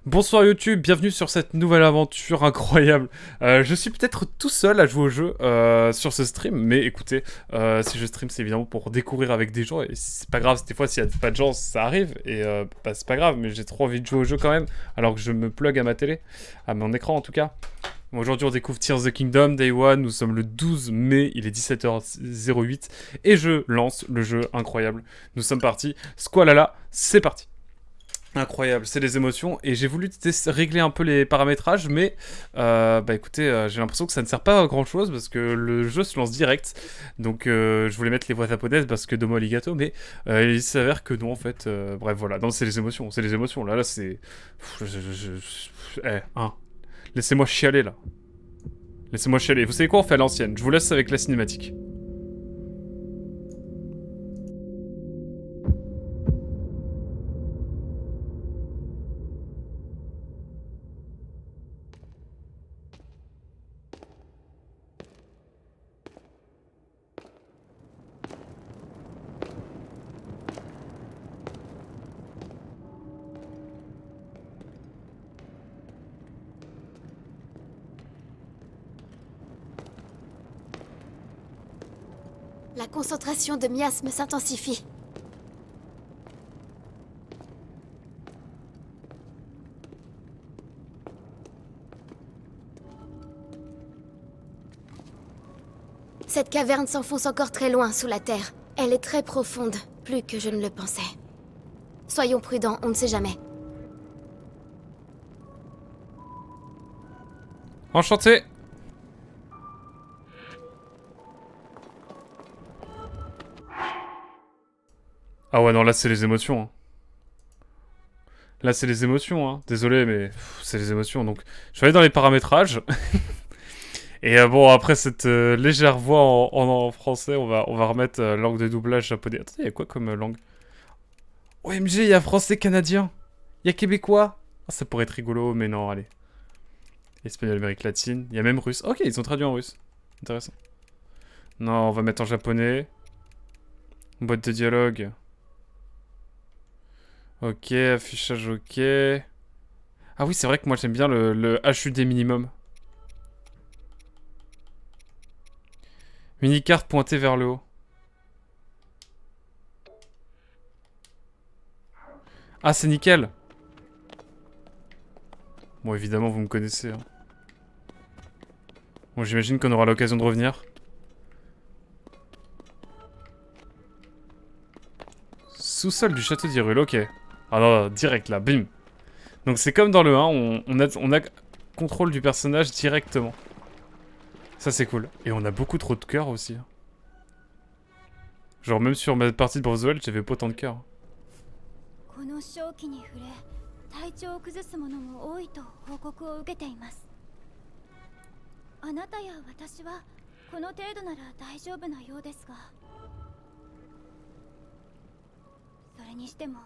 Bonsoir YouTube, bienvenue sur cette nouvelle aventure incroyable. Je suis peut-être tout seul à jouer au jeu sur ce stream, mais écoutez, si je stream c'est évidemment pour découvrir avec des gens, et c'est pas grave, des fois s'il y a pas de gens ça arrive, et bah, c'est pas grave, mais j'ai trop envie de jouer au jeu quand même, alors que je me plug à ma télé, à mon écran en tout cas. Bon, aujourd'hui on découvre Tears of the Kingdom, Day One, nous sommes le 12 mai, il est 17h08, et je lance le jeu incroyable. Nous sommes partis, Squalala, c'est parti. Incroyable, c'est les émotions et j'ai voulu régler un peu les paramétrages mais bah écoutez j'ai l'impression que ça ne sert pas à grand chose parce que le jeu se lance direct donc je voulais mettre les voix japonaises parce que domo arigato mais il s'avère que non en fait bref voilà non c'est les émotions là c'est hein laissez-moi chialer là, laissez-moi chialer, vous savez quoi, on fait à l'ancienne, je vous laisse avec la cinématique. La concentration de miasme s'intensifie. Cette caverne s'enfonce encore très loin sous la terre. Elle est très profonde, plus que je ne le pensais. Soyons prudents, on ne sait jamais. Enchanté. Ah ouais non là c'est les émotions hein. Là, c'est les émotions, hein. Désolé, mais c'est les émotions. Donc, je vais aller dans les paramétrages. Et bon, après cette légère voix en français, on va remettre langue de doublage japonais. Attendez, il y a quoi comme langue? OMG, il y a français canadien. Il y a québécois. Ah, ça pourrait être rigolo, mais non, allez. Espagnol, Amérique latine. Il y a même russe. Ok, ils ont traduit en russe. Intéressant. Non, on va mettre en japonais. Boîte de dialogue. Ok, affichage ok. Ah oui, c'est vrai que moi j'aime bien le HUD minimum. Mini-carte pointée vers le haut. Ah, c'est nickel. Bon, évidemment, vous me connaissez. Hein. Bon, j'imagine qu'on aura l'occasion de revenir. Sous-sol du château d'Hyrule, ok. Ah non, direct là, bim. Donc c'est comme dans le 1, on a contrôle du personnage directement. Ça c'est cool. Et on a beaucoup trop de cœur aussi. Hein. Genre même sur ma partie de Breath of the Wild, j'avais pas autant de cœur. あなたや私はこの程度なら大丈夫なようですが、それにしても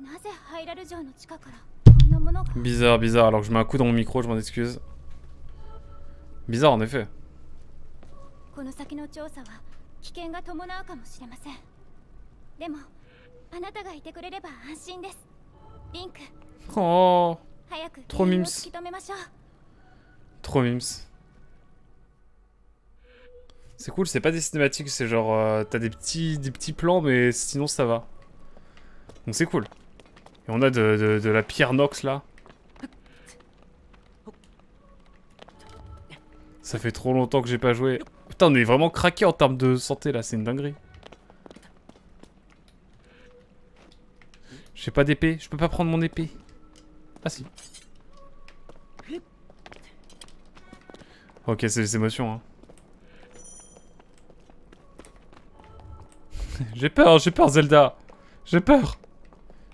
なぜハイラル城の地下からこんなものが。 Bizarre, bizarre. Alors que je mets un coup dans mon micro, je m'en excuse. Bizarre en effet. この先の調査は危険が伴うかもしれません。でもあなたがいてくれれば安心です。リンク。Oh, 早く trop 原因を mims. 突き止めましょう。 Trop mims. C'est cool, c'est pas des cinématiques, c'est genre t'as des petits plans, mais sinon ça va. Donc c'est cool. Et on a de la pierre Nox là. Ça fait trop longtemps que j'ai pas joué. Putain, on est vraiment craqué en termes de santé là, c'est une dinguerie. J'ai pas d'épée, je peux pas prendre mon épée. Ah si. Ok, c'est les émotions hein. J'ai peur Zelda. J'ai peur.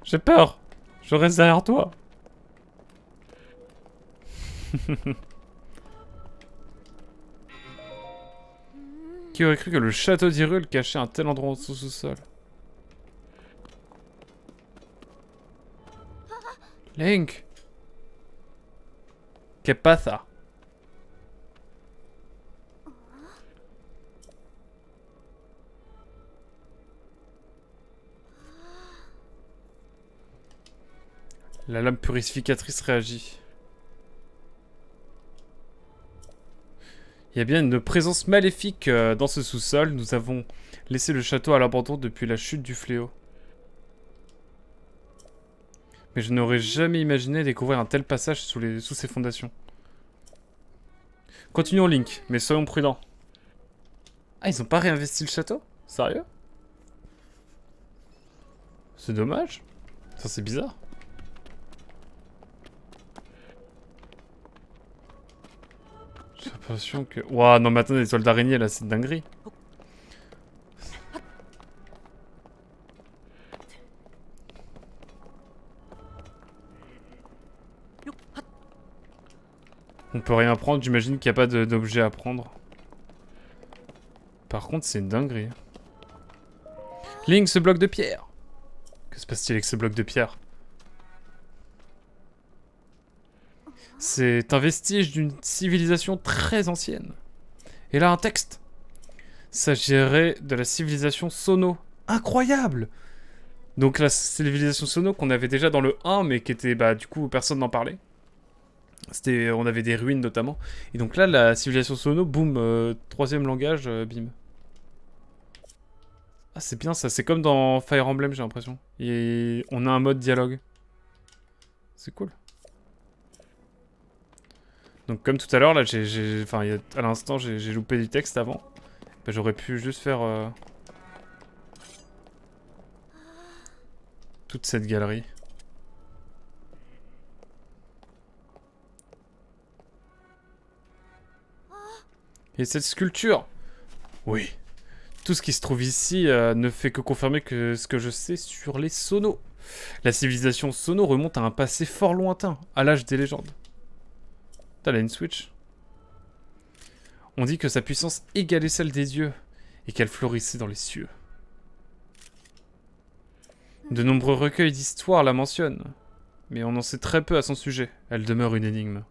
J'ai peur. Je reste derrière toi. Qui aurait cru que le château d'Hyrule cachait un tel endroit en sous-sol? Link. Que pasa? La lame purificatrice réagit. Il y a bien une présence maléfique dans ce sous-sol. Nous avons laissé le château à l'abandon depuis la chute du fléau. Mais je n'aurais jamais imaginé découvrir un tel passage sous ses fondations. Continuons Link, mais soyons prudents. Ah, ils ont pas réinvesti le château? Sérieux? C'est dommage. Ça, c'est bizarre. J'ai l'impression que... Ouah, non mais attendez, les toiles d'araignée là, c'est une dinguerie. On peut rien prendre, j'imagine qu'il n'y a pas d'objet à prendre. Par contre, c'est une dinguerie. Link, ce bloc de pierre. Que se passe-t-il avec ce bloc de pierre? C'est un vestige d'une civilisation très ancienne. Et là, un texte. S'agirait de la civilisation Sono. Incroyable! Donc la civilisation Sono qu'on avait déjà dans le 1, mais qui était, bah, du coup, personne n'en parlait. On avait des ruines notamment. Et donc là, la civilisation Sono, boum, troisième langage, bim. Ah, c'est bien ça, c'est comme dans Fire Emblem, j'ai l'impression. Et on a un mode dialogue. C'est cool. Donc comme tout à l'heure, là, enfin, à l'instant, j'ai loupé du texte avant. Bah, j'aurais pu juste faire... toute cette galerie. Et cette sculpture? Oui. Tout ce qui se trouve ici ne fait que confirmer ce que je sais sur les Sono. La civilisation Sono remonte à un passé fort lointain, à l'âge des légendes. Putain, elle a une Switch. On dit que sa puissance égalait celle des dieux, et qu'elle florissait dans les cieux. De nombreux recueils d'histoire la mentionnent, mais on en sait très peu à son sujet. Elle demeure une énigme.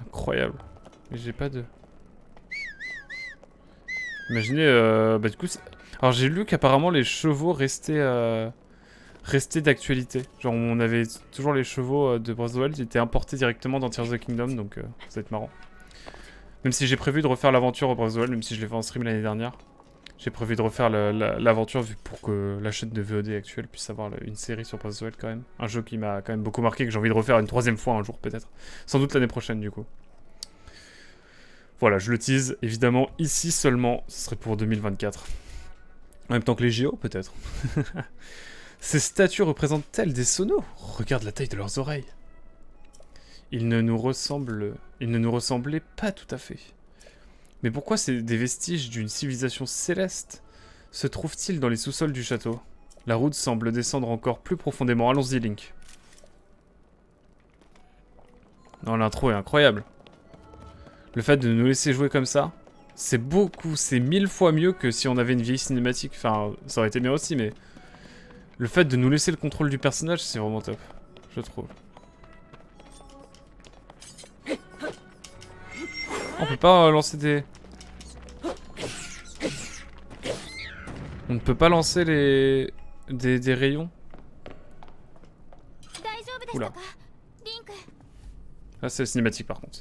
Incroyable. Mais j'ai pas de... Imaginez, bah du coup... Alors j'ai lu qu'apparemment les chevaux restaient d'actualité. Genre on avait toujours les chevaux de Breath of the Wild qui étaient importés directement dans Tears of the Kingdom, donc ça va être marrant. Même si j'ai prévu de refaire l'aventure au Breath of the Wild, même si je l'ai fait en stream l'année dernière. J'ai prévu de refaire l'aventure pour que la chaîne de VOD actuelle puisse avoir une série sur Breath of the Wild quand même. Un jeu qui m'a quand même beaucoup marqué, que j'ai envie de refaire une troisième fois un jour peut-être. Sans doute l'année prochaine du coup. Voilà, je le tease. Évidemment, ici seulement, ce serait pour 2024. En même temps que les JO peut-être. Ces statues représentent-elles des Sonos? Regarde la taille de leurs oreilles. Ils ne nous ressemblaient pas tout à fait. Mais pourquoi des vestiges d'une civilisation céleste se trouvent-ils dans les sous-sols du château? La route semble descendre encore plus profondément. Allons-y, Link. Non, l'intro est incroyable. Le fait de nous laisser jouer comme ça, c'est 1000 fois mieux que si on avait une vieille cinématique. Enfin, ça aurait été bien aussi, mais... Le fait de nous laisser le contrôle du personnage, c'est vraiment top, je trouve. On peut pas lancer des... On ne peut pas lancer des rayons. Oula. Là, c'est cinématique par contre.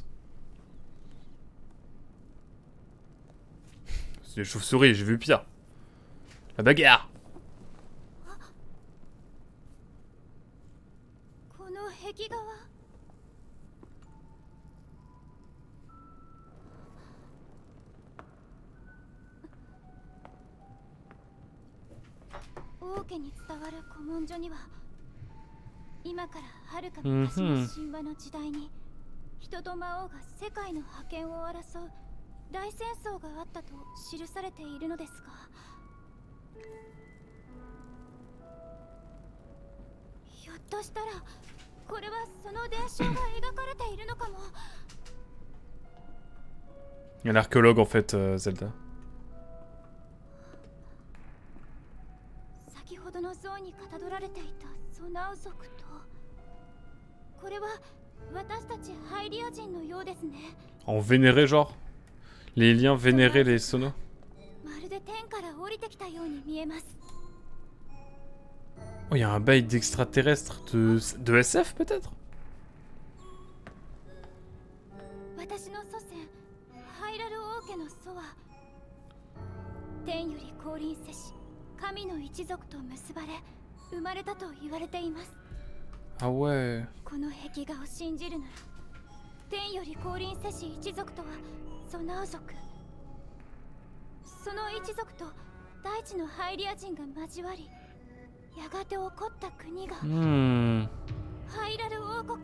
C'est des chauves-souris, j'ai vu pire. La bagarre. Il y a l'archéologue en fait, Zelda. On vénérait genre? Les liens vénéraient les Sonos? てきたように見えます。 Oh, il y a un bail d'extraterrestre de SF peut-être? 私の祖先ハイラル王家の祖は天より降臨せし神の一族と結ばれ生まれたと言われています。 Ah ouais. この壁画を信じるなら天より降臨せし一族とはソナウ族、その一族と大地のハイリア人が交わり、やがて起こった国がハイラル王国。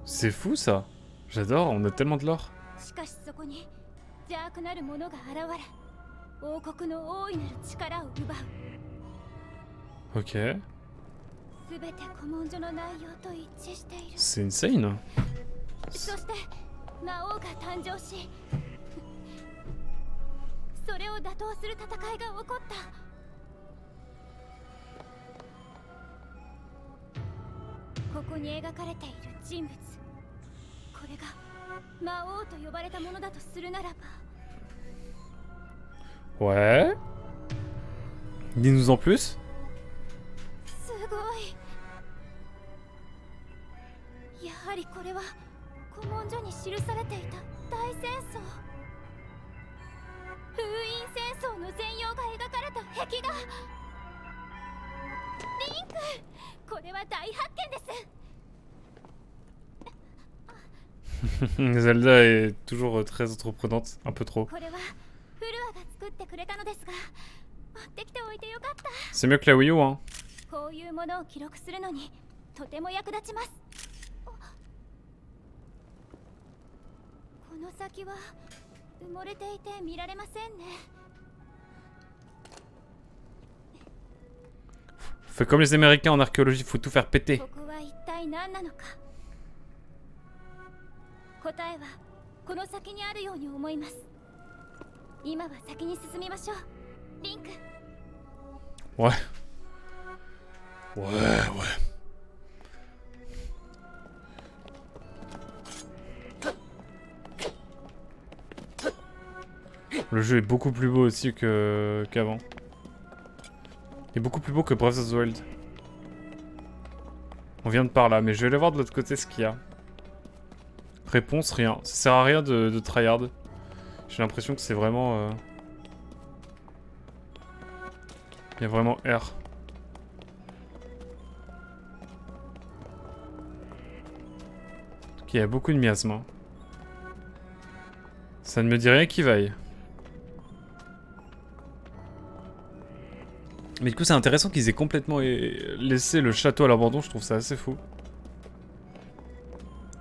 C'est fou ça. J'adore, on a tellement de lore. しかしそこに邪悪なる者が現れ、王国の大いなる力を奪う。 Ok. すべて古文書の内容と一致している。 C'est insane. そして魔王が誕生し、それを打倒する戦いが起こった。ここに描かれている人物、これが魔王と呼ばれたものだとするならば。 Ouais. Dis-nous en plus. すごい。やはりこれは古文書に記されていた大戦争、封印戦争の全容が描かれた壁画。リンク、これは大発見です。 Zelda est toujours très entreprenante, un peu trop. これはフルアが作ってくれたのですが、持ってきておいてよかった。 C'est mieux que la Wii U, hein. こういうものを記録するのにとても役立ちます。この先は埋もれていて見られませんね。 Fais comme les Américains en archéologie, faut tout faire péter. ここは一体何なのか。答えはこの先にあるように思います。今は先に進みましょう、リンク。 Ouais. Ouais, ouais. Le jeu est beaucoup plus beau aussi qu'avant. Il est beaucoup plus beau que Breath of the Wild. On vient de par là, mais je vais aller voir de l'autre côté ce qu'il y a. Réponse, rien. Ça sert à rien de tryhard. J'ai l'impression que c'est vraiment... Il y a vraiment R. Ok, il y a beaucoup de miasmes. Hein. Ça ne me dit rien qui vaille. Mais du coup, c'est intéressant qu'ils aient complètement laissé le château à l'abandon. Je trouve ça assez fou.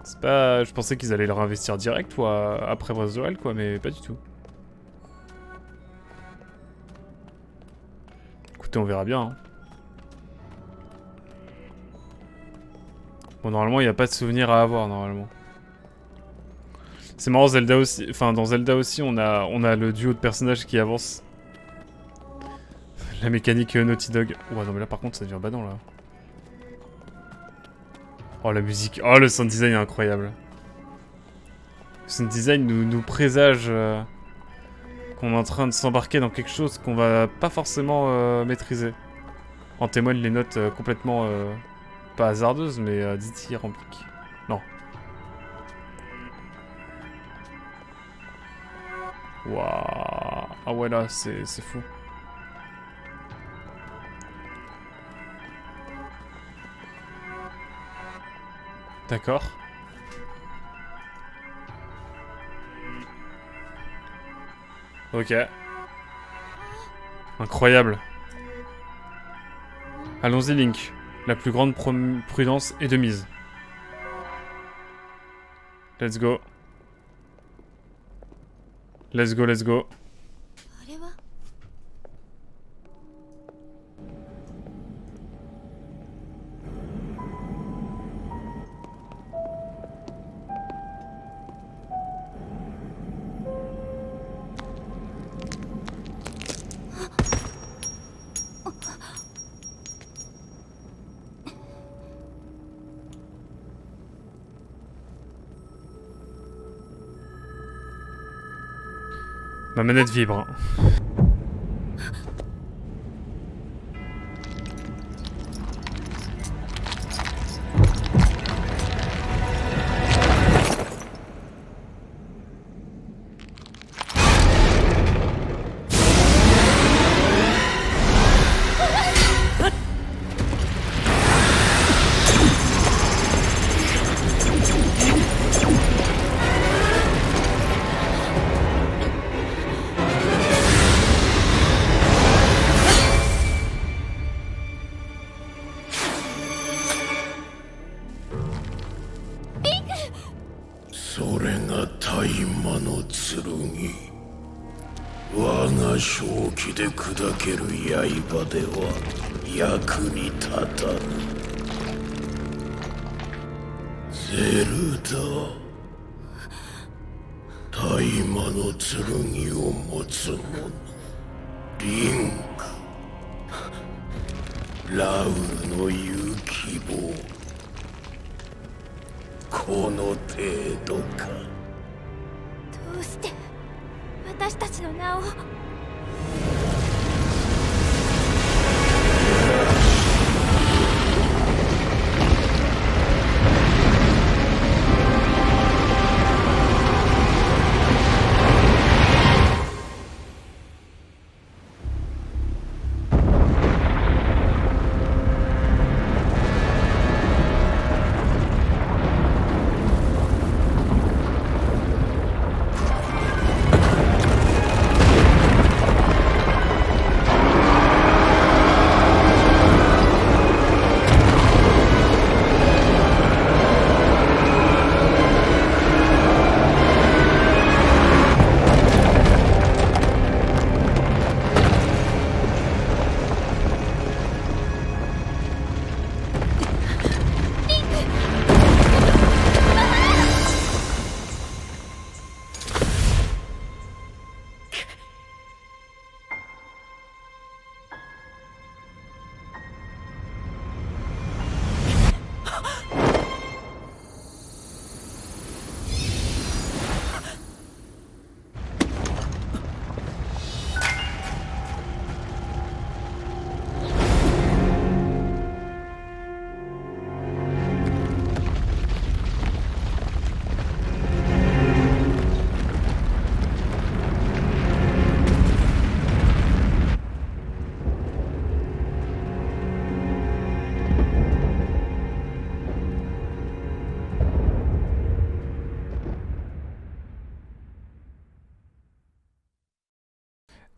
C'est pas... Je pensais qu'ils allaient le réinvestir direct ou après Breath of the Wild, quoi, mais pas du tout. Écoutez, on verra bien. Hein. Bon, normalement, il n'y a pas de souvenir à avoir, normalement. C'est marrant, Zelda aussi... Enfin, dans Zelda aussi, on a le duo de personnages qui avance. La mécanique Naughty Dog. Ouais, non, mais là, par contre, ça devient badant, là. Oh, la musique. Oh, le sound design est incroyable. Le sound design nous présage qu'on est en train de s'embarquer dans quelque chose qu'on va pas forcément maîtriser. En témoignent les notes complètement... pas hasardeuses, mais dithyrambiques. Non. Waouh. Ah ouais, là, c'est fou. D'accord. Ok. Incroyable. Allons-y, Link. La plus grande prudence est de mise. Let's go. Let's go, let's go. あれはMa manette vibre. Hein. 我が正気で砕ける刃では役に立たぬ。ゼルダ、大魔の剣を持つ者、リンク、ラウルの言う希望、この程度か。どうして私たちの名を。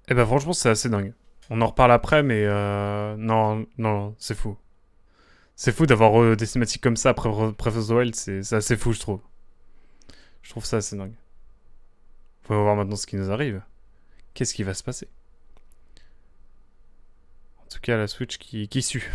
Eh ben franchement, c'est assez dingue. On en reparle après, mais non, non, c'est fou. C'est fou d'avoir des cinématiques comme ça après Breath of the Wild, c'est assez fou, je trouve. Je trouve ça assez dingue. Faut voir maintenant ce qui nous arrive. Qu'est-ce qui va se passer? En tout cas, la Switch qui sue.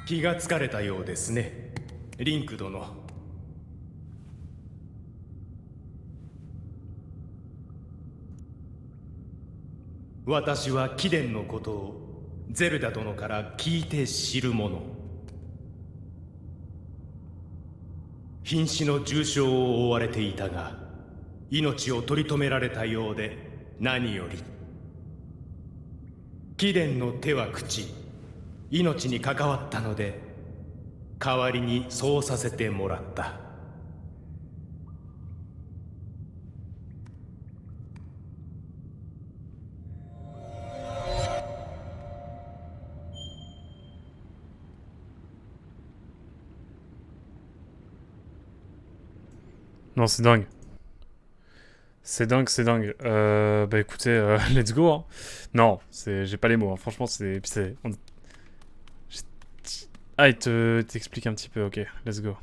気がつかれたようですね、リンク殿。私は貴殿のことをゼルダ殿から聞いて知る者。瀕死の重傷を負われていたが、命を取り留められたようで何より。貴殿の手は口、命に関わったので、代わりにそうさせてもらった。Non, c'est dingue. C'est dingue, c'est dingue. Bah écoutez, let's go. Hein. Non, j'ai pas les mots. Hein. Franchement, Ah, t'explique un petit peu. Ok, let's go.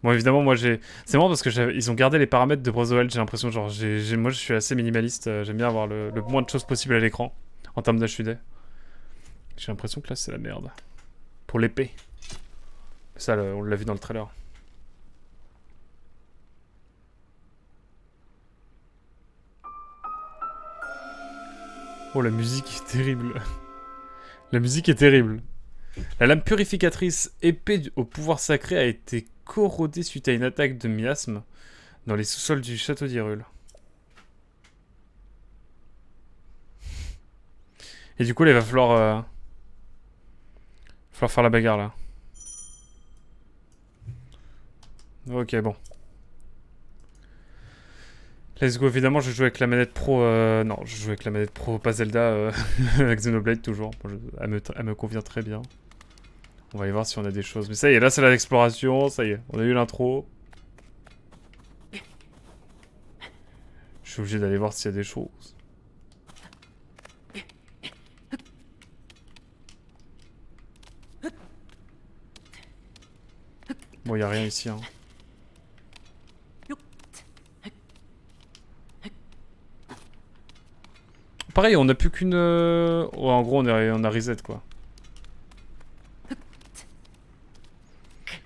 Bon, évidemment, moi j'ai. C'est marrant parce que ils ont gardé les paramètres de Breath of the Wild. J'ai l'impression, genre, moi je suis assez minimaliste. J'aime bien avoir le moins de choses possible à l'écran en termes d'HUD. J'ai l'impression que là c'est la merde. Pour l'épée. Ça, on l'a vu dans le trailer. Oh, la musique est terrible. La musique est terrible. La lame purificatrice épée au pouvoir sacré a été corrodée suite à une attaque de miasme dans les sous-sols du château d'Hyrule. Et du coup, là, il va falloir faire la bagarre, là. Ok, bon. Let's go, évidemment, je joue avec la manette pro... Non, je joue avec la manette pro, pas Zelda, avec Xenoblade, toujours. Bon, elle me convient très bien. On va aller voir si on a des choses. Mais ça y est, là, c'est l'exploration, ça y est. On a eu l'intro. Je suis obligé d'aller voir s'il y a des choses. Bon, il n'y a rien ici, hein. Pareil, on n'a plus qu'une... Ouais, en gros, on a reset, quoi.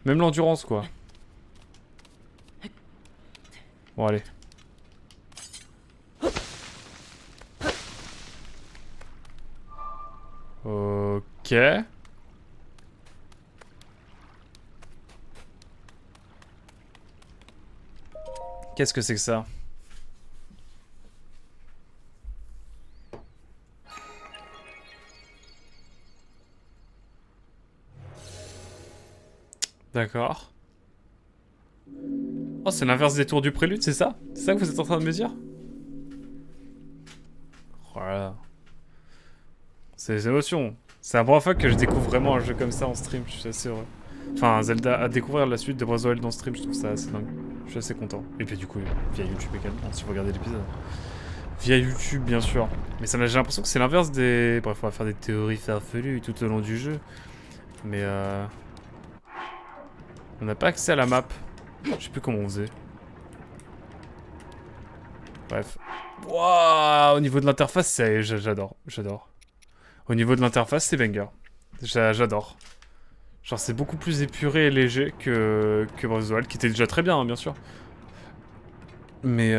Même l'endurance, quoi. Bon, allez. Ok. Qu'est-ce que c'est que ça? D'accord. Oh, c'est l'inverse des tours du prélude, c'est ça? C'est ça que vous êtes en train de me dire? Voilà. C'est les émotions. C'est la première fois que je découvre vraiment un jeu comme ça en stream, je suis assez heureux. Enfin, Zelda, à découvrir la suite de Breath of the Wild en stream, je trouve ça assez dingue. Je suis assez content. Et puis du coup, via YouTube également, si vous regardez l'épisode. Via YouTube, bien sûr. Mais j'ai l'impression que c'est l'inverse des... Bref, on va faire des théories farfelues tout au long du jeu. Mais on n'a pas accès à la map. Je sais plus comment on faisait. Bref. Waouh, au niveau de l'interface, j'adore. J'adore. Au niveau de l'interface, c'est banger. J'adore. Genre, c'est beaucoup plus épuré et léger que Breath of the Wild, qui était déjà très bien, hein, bien sûr. Mais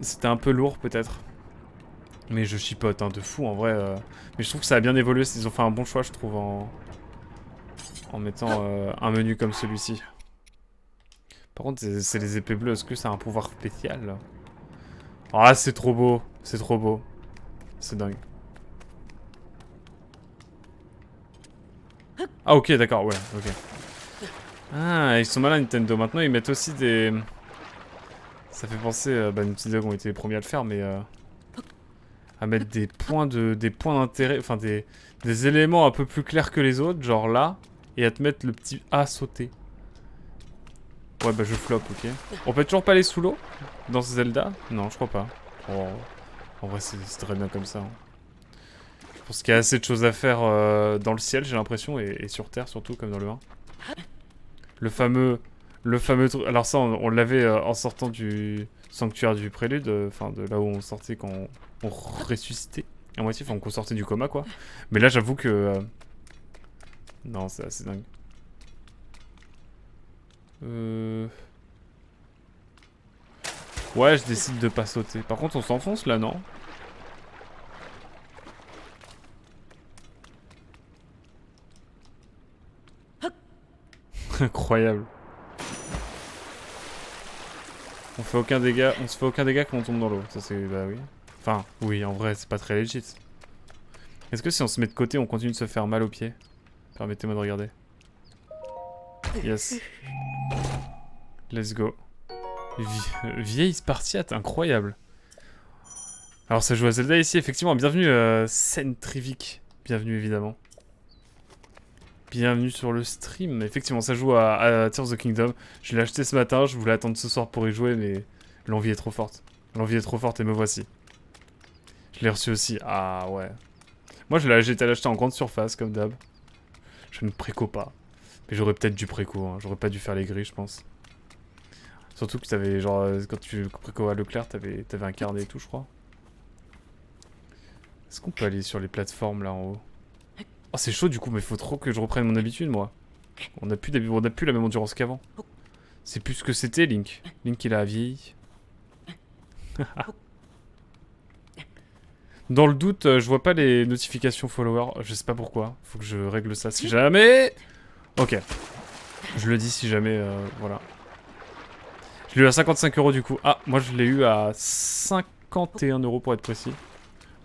c'était un peu lourd, peut-être. Mais je chipote, hein, de fou, en vrai. Mais je trouve que ça a bien évolué. Ils ont fait un bon choix, je trouve, en mettant un menu comme celui-ci. Par contre, c'est les épées bleues. Est-ce que ça a un pouvoir spécial? Ah, c'est trop beau. C'est trop beau. C'est dingue. Ah, ok, d'accord, ouais, ok. Ah, ils sont malins, Nintendo. Maintenant, ils mettent aussi des... Ça fait penser... bah, Naughty Dog ont été les premiers à le faire, mais... à mettre des points d'intérêt... Enfin, des éléments un peu plus clairs que les autres, genre là. Et à te mettre le petit A sauter. Ouais, bah, je flop, ok. On peut toujours pas aller sous l'eau dans ce Zelda? Non, je crois pas. Oh. En vrai, c'est très bien comme ça. Hein. Je pense qu'il y a assez de choses à faire dans le ciel, j'ai l'impression, et sur Terre surtout, comme dans le 1. Le fameux truc... Alors ça, on l'avait en sortant du sanctuaire du prélude, enfin de là où on sortait quand on ressuscitait à moitié, enfin qu'on sortait du coma, quoi. Mais là, j'avoue que... Non, c'est assez dingue. Ouais, je décide de pas sauter. Par contre, on s'enfonce là, non? Incroyable. On se fait aucun dégât quand on tombe dans l'eau. Ça c'est... Bah oui. Enfin, oui, en vrai, c'est pas très legit. Est-ce que si on se met de côté, on continue de se faire mal aux pieds? Permettez-moi de regarder. Yes. Let's go. Vieille Spartiate, incroyable. Alors ça joue à Zelda ici, effectivement. Bienvenue Centrivic. Bienvenue évidemment. Bienvenue sur le stream. Effectivement, ça joue à Tears of the Kingdom. Je l'ai acheté ce matin, je voulais attendre ce soir pour y jouer, mais l'envie est trop forte. L'envie est trop forte et me voici. Je l'ai reçu aussi. Ah ouais. Moi j'ai été l'acheter en grande surface, comme d'hab. Je ne préco pas. Mais j'aurais peut-être dû préco, hein. J'aurais pas dû faire les grilles, je pense. Surtout que t'avais genre, quand tu préco à Leclerc, t'avais un carnet et tout, je crois. Est-ce qu'on peut aller sur les plateformes là en haut? Oh, c'est chaud du coup, mais faut trop que je reprenne mon habitude, moi. On n'a plus la même endurance qu'avant. C'est plus ce que c'était, Link. Link, il a vieilli. Dans le doute, je vois pas les notifications followers. Je sais pas pourquoi. Faut que je règle ça si jamais. Ok. Je le dis si jamais, voilà. Je l'ai eu à 55 € du coup. Ah, moi je l'ai eu à 51 € pour être précis.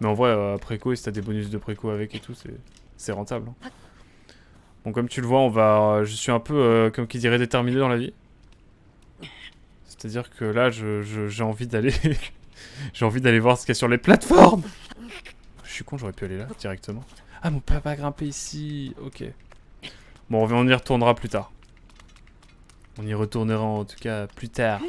Mais en vrai, préco, si t'as des bonus de préco avec et tout, c'est rentable. Hein. Bon, comme tu le vois, je suis un peu, comme qui dirait, déterminé dans la vie. C'est-à-dire que là, j'ai envie d'aller... j'ai envie d'aller voir ce qu'il y a sur les plateformes. Je suis con, j'aurais pu aller là, directement. Ah, mon papa a grimpé ici. Ok. Bon, on y retournera plus tard. On y retournera en tout cas plus tard.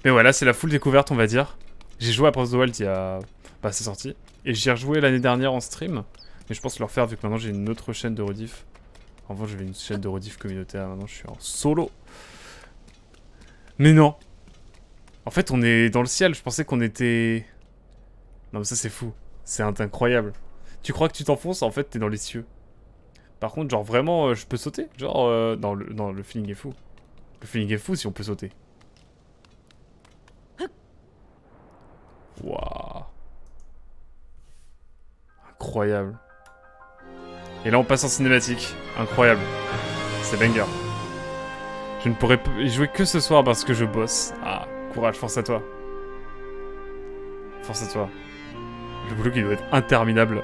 Mais voilà, c'est la full découverte, on va dire. J'ai joué à Breath of the Wild il y a... Bah, c'est sorti. Et j'y ai rejoué l'année dernière en stream. Mais je pense le refaire vu que maintenant j'ai une autre chaîne de rediff. En revanche, j'avais une chaîne de rediff communautaire. Maintenant, je suis en solo. Mais non. En fait, on est dans le ciel. Je pensais qu'on était... Non, mais ça, c'est fou. C'est incroyable. Tu crois que tu t'enfonces, en fait, t'es dans les cieux. Par contre, genre, vraiment, je peux sauter. Genre, non, le feeling est fou. Le feeling est fou si on peut sauter. Waouh. Incroyable. Et là, on passe en cinématique. Incroyable. C'est banger. Je ne pourrais y jouer que ce soir parce que je bosse. Ah, courage, force à toi. Force à toi. Le boulot qui doit être interminable.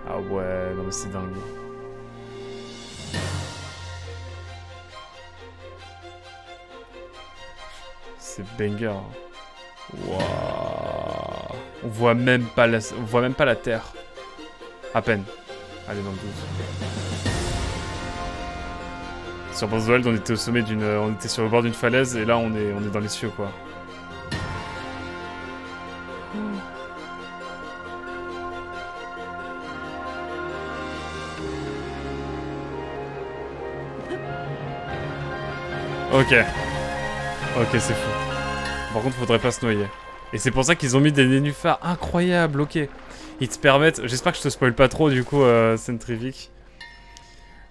Ah ouais, non mais c'est dingue. C'est banger. Waouh. On voit même pas la terre. À peine. Allez, dans le 12. Sur Breath of the Wild, on était au sommet on était sur le bord d'une falaise et là on est dans les cieux quoi. Ok. Ok, c'est fou. Par contre, faudrait pas se noyer. Et c'est pour ça qu'ils ont mis des nénuphars incroyables, ok. Ils te permettent... J'espère que je te spoil pas trop, du coup, Centrivic.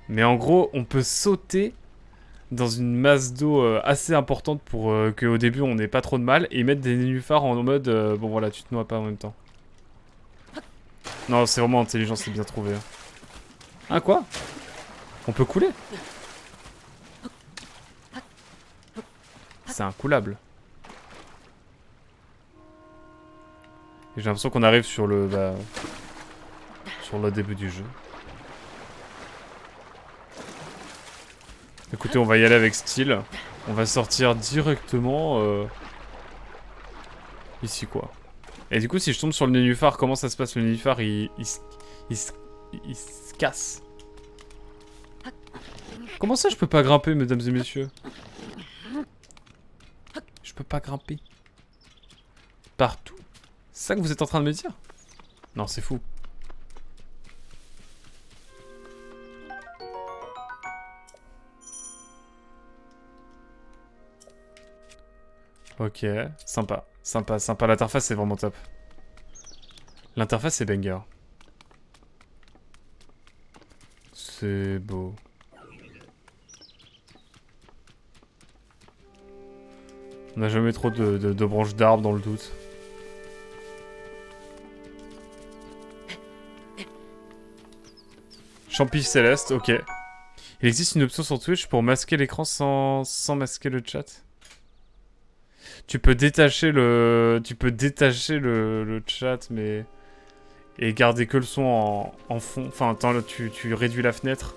Mais en gros, on peut sauter dans une masse d'eau assez importante pour qu'au début, on n'ait pas trop de mal. Et mettre des nénuphars en mode... bon, voilà, tu te noies pas en même temps. Non, c'est vraiment intelligent, c'est bien trouvé. Ah, quoi? On peut couler? C'est incoulable. J'ai l'impression qu'on arrive sur le début du jeu. Écoutez, on va y aller avec style. On va sortir directement ici quoi. Et du coup, si je tombe sur le nénuphar, comment ça se passe? Le nénuphar, il se casse. Comment ça, je peux pas grimper, mesdames et messieurs? Je peux pas grimper. Partout. C'est ça que vous êtes en train de me dire? Non, c'est fou. Ok, sympa. Sympa, sympa. L'interface est vraiment top. L'interface est banger. C'est beau. On n'a jamais trop de branches d'arbres dans le doute. Champi céleste, ok. Il existe une option sur Twitch pour masquer l'écran sans masquer le chat. Tu peux détacher le chat, mais... Et garder que le son en fond. Enfin, attends, là, tu réduis la fenêtre.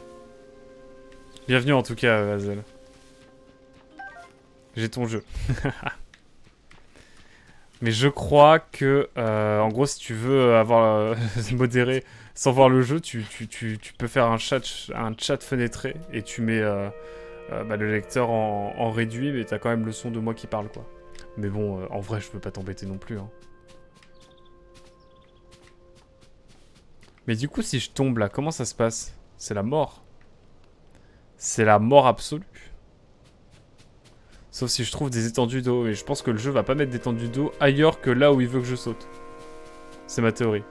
Bienvenue en tout cas, Hazel. J'ai ton jeu. Mais je crois que, en gros, si tu veux avoir modéré sans voir le jeu, tu peux faire un chat fenêtré et tu mets le lecteur en réduit, mais t'as quand même le son de moi qui parle, quoi. Mais bon, en vrai, je veux pas t'embêter non plus. Hein. Mais du coup, si je tombe là, comment ça se passe? C'est la mort. C'est la mort absolue. Sauf si je trouve des étendues d'eau. Et je pense que le jeu va pas mettre d'étendues d'eau ailleurs que là où il veut que je saute. C'est ma théorie.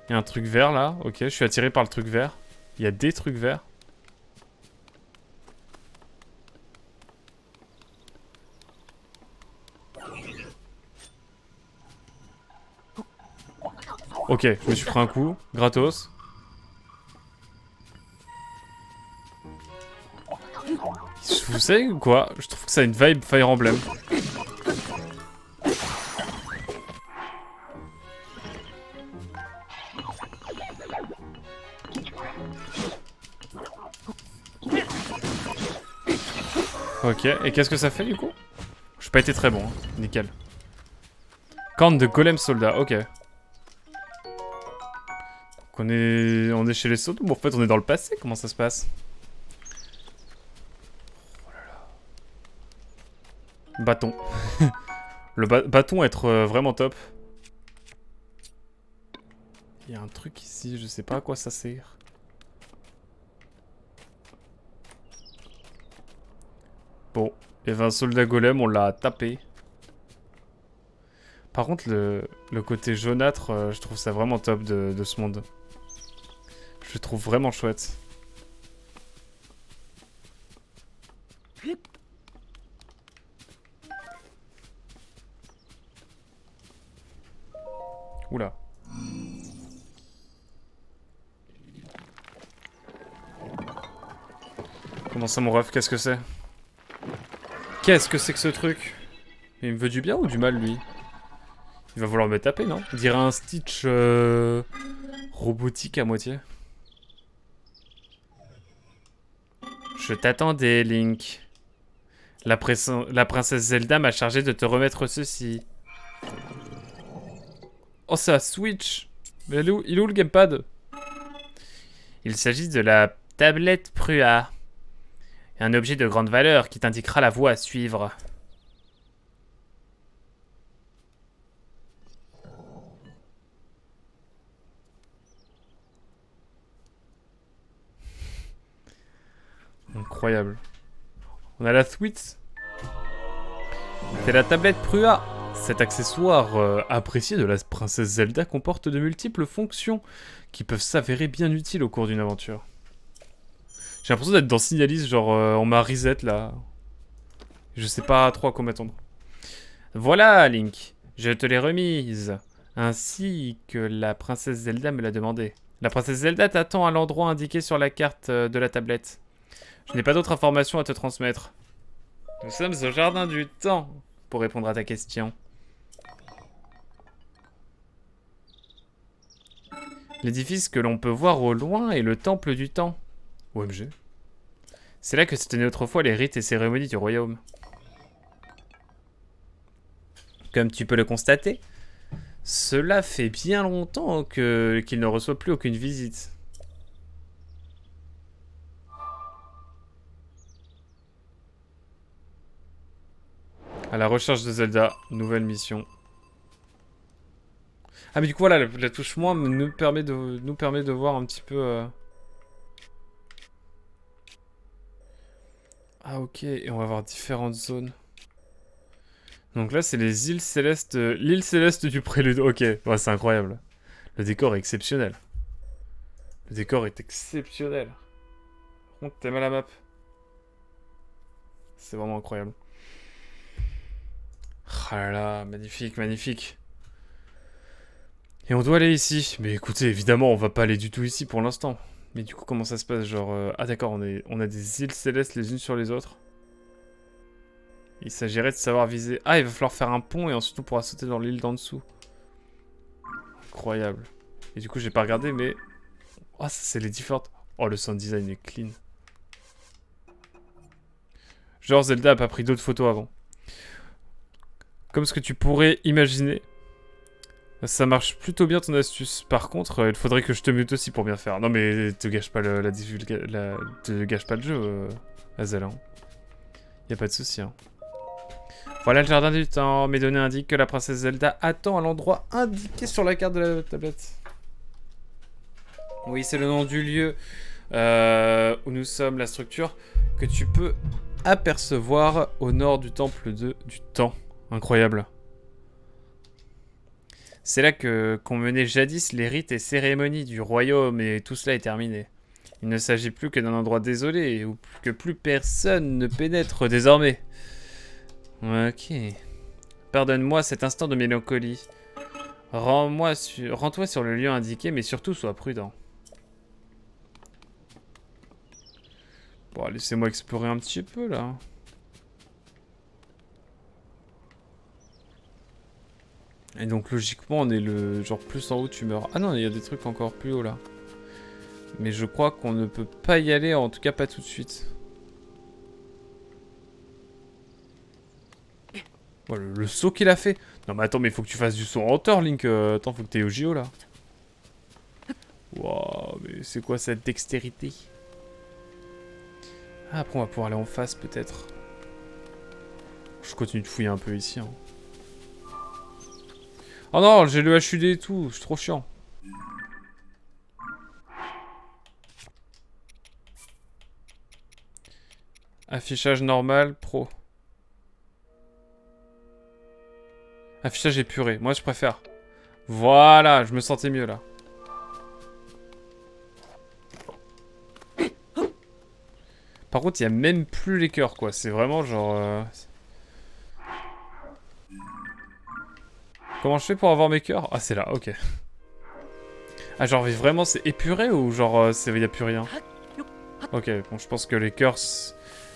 Il y a un truc vert là. Ok, je suis attiré par le truc vert. Il y a des trucs verts. Ok, je me suis pris un coup. Gratos. Vous savez quoi? Je trouve que ça a une vibe Fire Emblem. Ok, et qu'est-ce que ça fait du coup? J'ai pas été très bon, hein. Nickel. Corne de golem soldat, ok. Donc on est chez les Sodom, ou en fait on est dans le passé, comment ça se passe? Oh là là. Bâton. Le bâton être vraiment top. Il y a un truc ici, je sais pas à quoi ça sert. Bon, il y avait un soldat golem, on l'a tapé. Par contre, le côté jaunâtre, je trouve ça vraiment top de ce monde. Je le trouve vraiment chouette. Oula. Comment ça, mon ref? Qu'est-ce que c'est? Qu'est-ce que c'est que ce truc? Il me veut du bien ou du mal, lui? Il va vouloir me taper, non? Il dirait un Stitch robotique à moitié. Je t'attendais, Link. La princesse Zelda m'a chargé de te remettre ceci. Oh, c'est la Switch. Mais il est où le gamepad? Il s'agit de la tablette Prua. Un objet de grande valeur qui t'indiquera la voie à suivre. Incroyable. On a la Switch. C'est la tablette Prua. Cet accessoire apprécié de la princesse Zelda comporte de multiples fonctions qui peuvent s'avérer bien utiles au cours d'une aventure. J'ai l'impression d'être dans Signalis, genre on m'a reset là. Je sais pas trop à quoi m'attendre. Voilà, Link. Je te l'ai remise. Ainsi que la princesse Zelda me l'a demandé. La princesse Zelda t'attend à l'endroit indiqué sur la carte de la tablette. Je n'ai pas d'autres informations à te transmettre. Nous sommes au jardin du temps, pour répondre à ta question. L'édifice que l'on peut voir au loin est le temple du temps. OMG. C'est là que se tenaient autrefois les rites et cérémonies du royaume. Comme tu peux le constater, cela fait bien longtemps qu'il ne reçoit plus aucune visite. À la recherche de Zelda, nouvelle mission. Ah mais du coup voilà, la touche moins nous permet de voir un petit peu... Ah ok, et on va avoir différentes zones. Donc là c'est les îles célestes, l'île céleste du prélude. Ok, ouais, c'est incroyable. Le décor est exceptionnel. Le décor est exceptionnel. Par contre, t'aimes la map. C'est vraiment incroyable. Ah là là, magnifique, magnifique. Et on doit aller ici. Mais écoutez, évidemment, on va pas aller du tout ici pour l'instant. Mais du coup, comment ça se passe? Genre, ah d'accord, on a des îles célestes les unes sur les autres. Il s'agirait de savoir viser... Ah, il va falloir faire un pont et ensuite on pourra sauter dans l'île d'en dessous. Incroyable. Et du coup, j'ai pas regardé, mais... Oh, ça, c'est les différentes... Oh, le sound design est clean. Genre, Zelda a pas pris d'autres photos avant. Comme ce que tu pourrais imaginer. Ça marche plutôt bien ton astuce. Par contre, il faudrait que je te mute aussi pour bien faire. Non mais te gâche pas te gâche pas le jeu, Azel. Hein. Y a pas de souci. Hein. Voilà le jardin du temps. Mes données indiquent que la princesse Zelda attend à l'endroit indiqué sur la carte de la tablette. Oui, c'est le nom du lieu où nous sommes, la structure que tu peux apercevoir au nord du temple du temps. Incroyable. C'est là qu'on menait jadis les rites et cérémonies du royaume et tout cela est terminé. Il ne s'agit plus que d'un endroit désolé où que plus personne ne pénètre désormais. Ok. Pardonne-moi cet instant de mélancolie. Rends-toi sur le lieu indiqué, mais surtout sois prudent. Bon, laissez-moi explorer un petit peu, là. Et donc, logiquement, on est le... Genre, plus en haut, tu meurs. Ah non, il y a des trucs encore plus haut, là. Mais je crois qu'on ne peut pas y aller, en tout cas pas tout de suite. Oh, le saut qu'il a fait. Non mais attends, mais faut que tu fasses du saut en hauteur, Link. Attends, faut que t'aies au JO, là. Waouh, mais c'est quoi cette dextérité? Ah, après on va pouvoir aller en face, peut-être. Je continue de fouiller un peu ici. Hein. Oh non, j'ai le HUD et tout, c'est trop chiant. Affichage normal, pro. Affichage épuré, moi je préfère. Voilà, je me sentais mieux là. Par contre, il n'y a même plus les cœurs quoi, c'est vraiment genre... Comment je fais pour avoir mes cœurs? Ah, c'est là, ok. Ah, genre vraiment c'est épuré ou genre il n'y a plus rien? Ok, bon, je pense que les cœurs...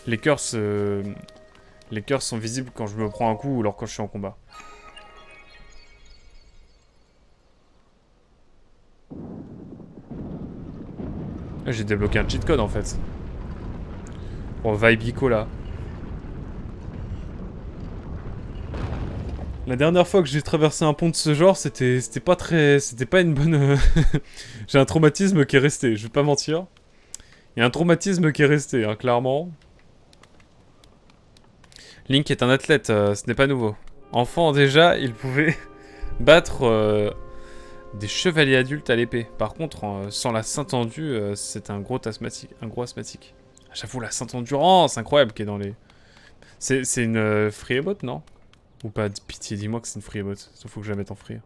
Les cœurs sont visibles quand je me prends un coup ou alors quand je suis en combat. J'ai débloqué un cheat code en fait. Bon, Vibico là. La dernière fois que j'ai traversé un pont de ce genre, c'était pas très... C'était pas une bonne... J'ai un traumatisme qui est resté, je vais pas mentir. Il y a un traumatisme qui est resté, hein, clairement. Link est un athlète, ce n'est pas nouveau. Enfant déjà, il pouvait battre des chevaliers adultes à l'épée. Par contre, sans la Sainte Endue, c'est un gros asthmatique. J'avoue, la Sainte Endurance, incroyable, qui est dans les... C'est une freebot, non? Ou pas? Pitié, dis-moi que c'est une freebot. Il faut que je la mette en free.